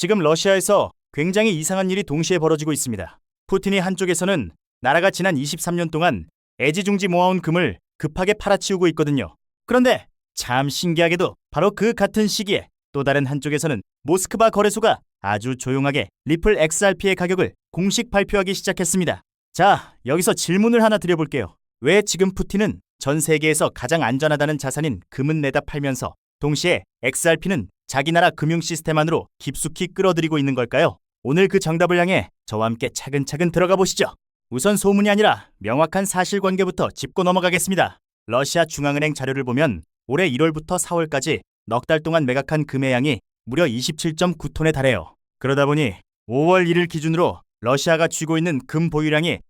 지금 러시아에서 굉장히 이상한 일이 동시에 벌어지고 있습니다. 푸틴이 한쪽에서는 나라가 지난 23년 동안 애지중지 모아온 금을 급하게 팔아치우고 있거든요. 그런데 참 신기하게도 바로 그 같은 시기에 또 다른 한쪽에서는 모스크바 거래소가 아주 조용하게 리플 XRP의 가격을 공식 발표하기 시작했습니다. 자, 여기서 질문을 하나 드려볼게요. 왜 지금 푸틴은 전 세계에서 가장 안전하다는 자산인 금은 내다 팔면서 동시에 XRP는 자기 나라 금융 시스템 안으로 깊숙이 끌어들이고 있는 걸까요? 오늘 그 정답을 향해 저와 함께 차근차근 들어가 보시죠. 우선 소문이 아니라 명확한 사실관계부터 짚고 넘어가겠습니다. 러시아 중앙은행 자료를 보면 올해 1월부터 4월까지 넉 달 동안 매각한 금의 양이 무려 27.9톤에 달해요. 그러다 보니 5월 1일 기준으로 러시아가 쥐고 있는 금 보유량이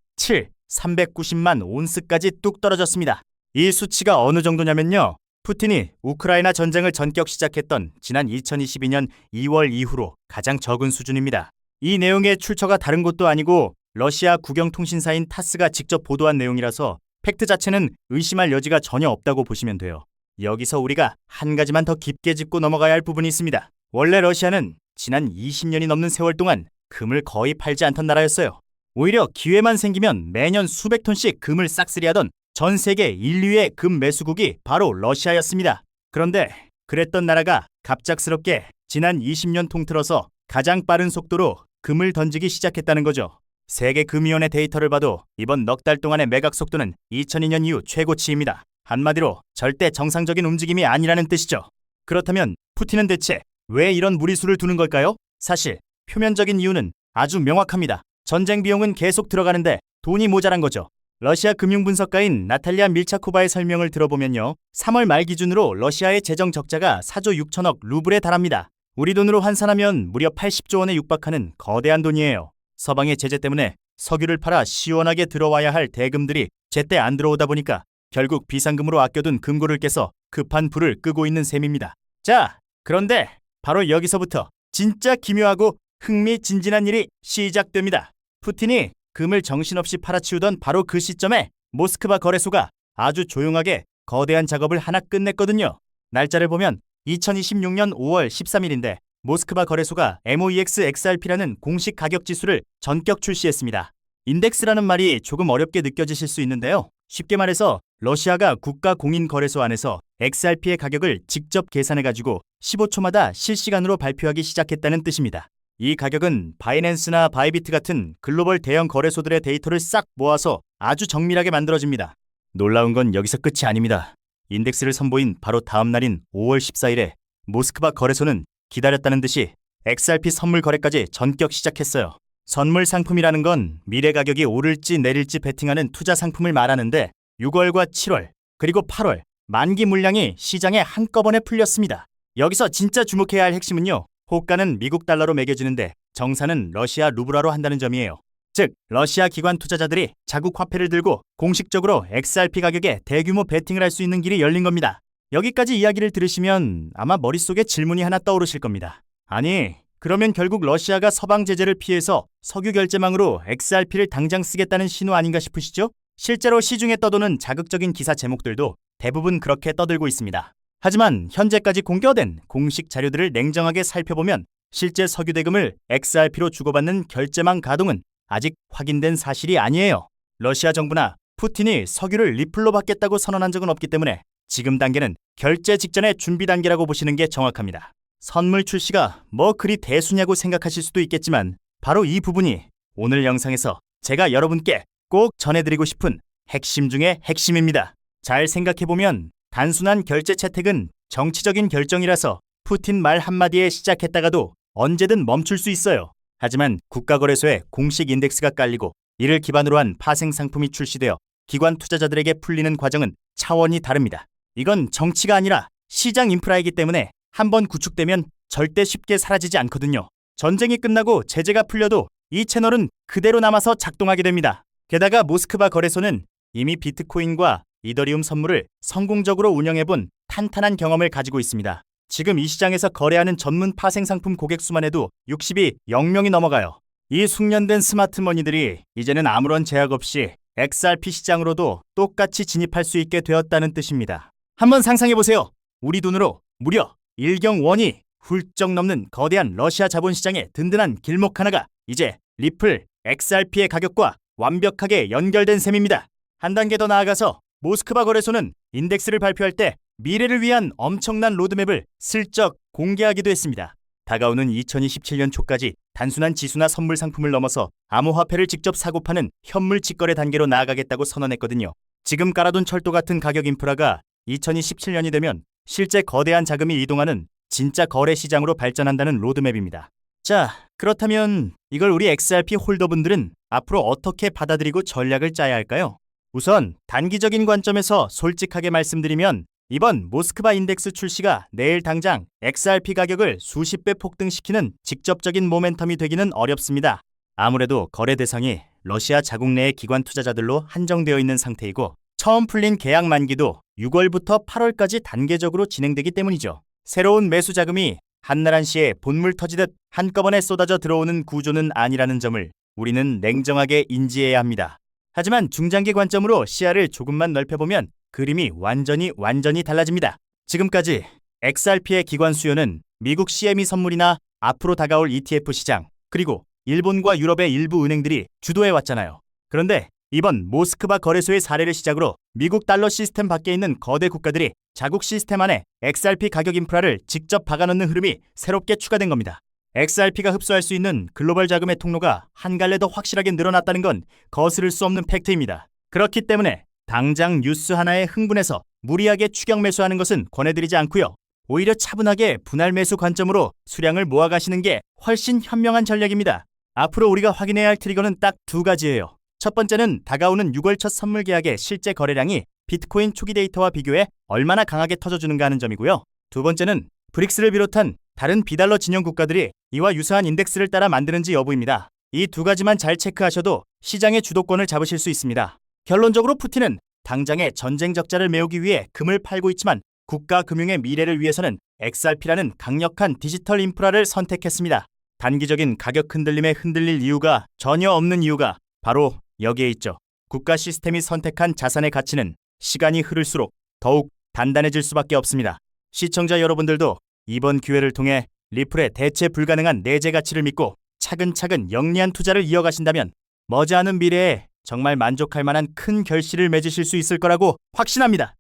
390만 온스까지 뚝 떨어졌습니다. 이 수치가 어느 정도냐면요. 푸틴이 우크라이나 전쟁을 전격 시작했던 지난 2022년 2월 이후로 가장 적은 수준입니다. 이 내용의 출처가 다른 곳도 아니고 러시아 국영통신사인 타스가 직접 보도한 내용이라서 팩트 자체는 의심할 여지가 전혀 없다고 보시면 돼요. 여기서 우리가 한 가지만 더 깊게 짚고 넘어가야 할 부분이 있습니다. 원래 러시아는 지난 20년이 넘는 세월 동안 금을 거의 팔지 않던 나라였어요. 오히려 기회만 생기면 매년 수백 톤씩 금을 싹쓸이하던 전 세계 1위의 금 매수국이 바로 러시아였습니다. 그런데 그랬던 나라가 갑작스럽게 지난 20년 통틀어서 가장 빠른 속도로 금을 던지기 시작했다는 거죠. 세계금위원회 데이터를 봐도 이번 넉 달 동안의 매각 속도는 2002년 이후 최고치입니다. 한마디로 절대 정상적인 움직임이 아니라는 뜻이죠. 그렇다면 푸틴은 대체 왜 이런 무리수를 두는 걸까요? 사실 표면적인 이유는 아주 명확합니다. 전쟁 비용은 계속 들어가는데 돈이 모자란 거죠. 러시아 금융분석가인 나탈리아 밀차코바의 설명을 들어보면요. 3월 말 기준으로 러시아의 재정 적자가 4조 6천억 루블에 달합니다. 우리 돈으로 환산하면 무려 80조 원에 육박하는 거대한 돈이에요. 서방의 제재 때문에 석유를 팔아 시원하게 들어와야 할 대금들이 제때 안 들어오다 보니까 결국 비상금으로 아껴둔 금고를 깨서 급한 불을 끄고 있는 셈입니다. 자, 그런데 바로 여기서부터 진짜 기묘하고 흥미진진한 일이 시작됩니다. 푸틴이 금을 정신없이 팔아치우던 바로 그 시점에 모스크바 거래소가 아주 조용하게 거대한 작업을 하나 끝냈거든요. 날짜를 보면 2026년 5월 13일인데 모스크바 거래소가 MOEX XRP라는 공식 가격 지수를 전격 출시했습니다. 인덱스라는 말이 조금 어렵게 느껴지실 수 있는데요. 쉽게 말해서 러시아가 국가 공인 거래소 안에서 XRP의 가격을 직접 계산해가지고 15초마다 실시간으로 발표하기 시작했다는 뜻입니다. 이 가격은 바이낸스나 바이비트 같은 글로벌 대형 거래소들의 데이터를 싹 모아서 아주 정밀하게 만들어집니다. 놀라운 건 여기서 끝이 아닙니다. 인덱스를 선보인 바로 다음 날인 5월 14일에 모스크바 거래소는 기다렸다는 듯이 XRP 선물 거래까지 전격 시작했어요. 선물 상품이라는 건 미래 가격이 오를지 내릴지 베팅하는 투자 상품을 말하는데 6월과 7월 그리고 8월 만기 물량이 시장에 한꺼번에 풀렸습니다. 여기서 진짜 주목해야 할 핵심은요. 호가는 미국 달러로 매겨지는데 정산은 러시아 루블화로 한다는 점이에요. 즉 러시아 기관 투자자들이 자국 화폐를 들고 공식적으로 XRP 가격에 대규모 베팅을 할 수 있는 길이 열린 겁니다. 여기까지 이야기를 들으시면 아마 머릿속에 질문이 하나 떠오르실 겁니다. 아니, 그러면 결국 러시아가 서방 제재를 피해서 석유 결제망으로 XRP를 당장 쓰겠다는 신호 아닌가 싶으시죠? 실제로 시중에 떠도는 자극적인 기사 제목들도 대부분 그렇게 떠들고 있습니다. 하지만 현재까지 공개된 공식 자료들을 냉정하게 살펴보면 실제 석유 대금을 XRP로 주고받는 결제망 가동은 아직 확인된 사실이 아니에요. 러시아 정부나 푸틴이 석유를 리플로 받겠다고 선언한 적은 없기 때문에 지금 단계는 결제 직전의 준비 단계라고 보시는 게 정확합니다. 선물 출시가 뭐 그리 대수냐고 생각하실 수도 있겠지만 바로 이 부분이 오늘 영상에서 제가 여러분께 꼭 전해드리고 싶은 핵심 중의 핵심입니다. 잘 생각해보면 단순한 결제 채택은 정치적인 결정이라서 푸틴 말 한마디에 시작했다가도 언제든 멈출 수 있어요. 하지만 국가거래소에 공식 인덱스가 깔리고 이를 기반으로 한 파생 상품이 출시되어 기관 투자자들에게 풀리는 과정은 차원이 다릅니다. 이건 정치가 아니라 시장 인프라이기 때문에 한번 구축되면 절대 쉽게 사라지지 않거든요. 전쟁이 끝나고 제재가 풀려도 이 채널은 그대로 남아서 작동하게 됩니다. 게다가 모스크바 거래소는 이미 비트코인과 이더리움 선물을 성공적으로 운영해본 탄탄한 경험을 가지고 있습니다. 지금 이 시장에서 거래하는 전문 파생 상품 고객 수만 해도 60이 0명이 넘어가요. 이 숙련된 스마트머니들이 이제는 아무런 제약 없이 XRP 시장으로도 똑같이 진입할 수 있게 되었다는 뜻입니다. 한번 상상해보세요. 우리 돈으로 무려 일경 원이 훌쩍 넘는 거대한 러시아 자본시장의 든든한 길목 하나가 이제 리플 XRP의 가격과 완벽하게 연결된 셈입니다. 한 단계 더 나아가서 모스크바 거래소는 인덱스를 발표할 때 미래를 위한 엄청난 로드맵을 슬쩍 공개하기도 했습니다. 다가오는 2027년 초까지 단순한 지수나 선물 상품을 넘어서 암호화폐를 직접 사고 파는 현물 직거래 단계로 나아가겠다고 선언했거든요. 지금 깔아둔 철도 같은 가격 인프라가 2027년이 되면 실제 거대한 자금이 이동하는 진짜 거래 시장으로 발전한다는 로드맵입니다. 자, 그렇다면 이걸 우리 XRP 홀더분들은 앞으로 어떻게 받아들이고 전략을 짜야 할까요? 우선 단기적인 관점에서 솔직하게 말씀드리면 이번 모스크바 인덱스 출시가 내일 당장 XRP 가격을 수십 배 폭등시키는 직접적인 모멘텀이 되기는 어렵습니다. 아무래도 거래 대상이 러시아 자국 내의 기관 투자자들로 한정되어 있는 상태이고 처음 풀린 계약 만기도 6월부터 8월까지 단계적으로 진행되기 때문이죠. 새로운 매수 자금이 한나란시에 본물 터지듯 한꺼번에 쏟아져 들어오는 구조는 아니라는 점을 우리는 냉정하게 인지해야 합니다. 하지만 중장기 관점으로 시야를 조금만 넓혀보면 그림이 완전히 달라집니다. 지금까지 XRP의 기관 수요는 미국 CME 선물이나 앞으로 다가올 ETF 시장, 그리고 일본과 유럽의 일부 은행들이 주도해왔잖아요. 그런데 이번 모스크바 거래소의 사례를 시작으로 미국 달러 시스템 밖에 있는 거대 국가들이 자국 시스템 안에 XRP 가격 인프라를 직접 박아넣는 흐름이 새롭게 추가된 겁니다. XRP가 흡수할 수 있는 글로벌 자금의 통로가 한 갈래 더 확실하게 늘어났다는 건 거스를 수 없는 팩트입니다. 그렇기 때문에 당장 뉴스 하나에 흥분해서 무리하게 추격 매수하는 것은 권해드리지 않고요. 오히려 차분하게 분할 매수 관점으로 수량을 모아가시는 게 훨씬 현명한 전략입니다. 앞으로 우리가 확인해야 할 트리거는 딱 두 가지예요. 첫 번째는 다가오는 6월 첫 선물 계약의 실제 거래량이 비트코인 초기 데이터와 비교해 얼마나 강하게 터져주는가 하는 점이고요. 두 번째는 브릭스를 비롯한 다른 비달러 진영 국가들이 이와 유사한 인덱스를 따라 만드는지 여부입니다. 이 두 가지만 잘 체크하셔도 시장의 주도권을 잡으실 수 있습니다. 결론적으로 푸틴은 당장의 전쟁 적자를 메우기 위해 금을 팔고 있지만 국가 금융의 미래를 위해서는 XRP라는 강력한 디지털 인프라를 선택했습니다. 단기적인 가격 흔들림에 흔들릴 이유가 전혀 없는 이유가 바로 여기에 있죠. 국가 시스템이 선택한 자산의 가치는 시간이 흐를수록 더욱 단단해질 수밖에 없습니다. 시청자 여러분들도 이번 기회를 통해 리플의 대체 불가능한 내재 가치를 믿고 차근차근 영리한 투자를 이어가신다면 머지않은 미래에 정말 만족할 만한 큰 결실을 맺으실 수 있을 거라고 확신합니다.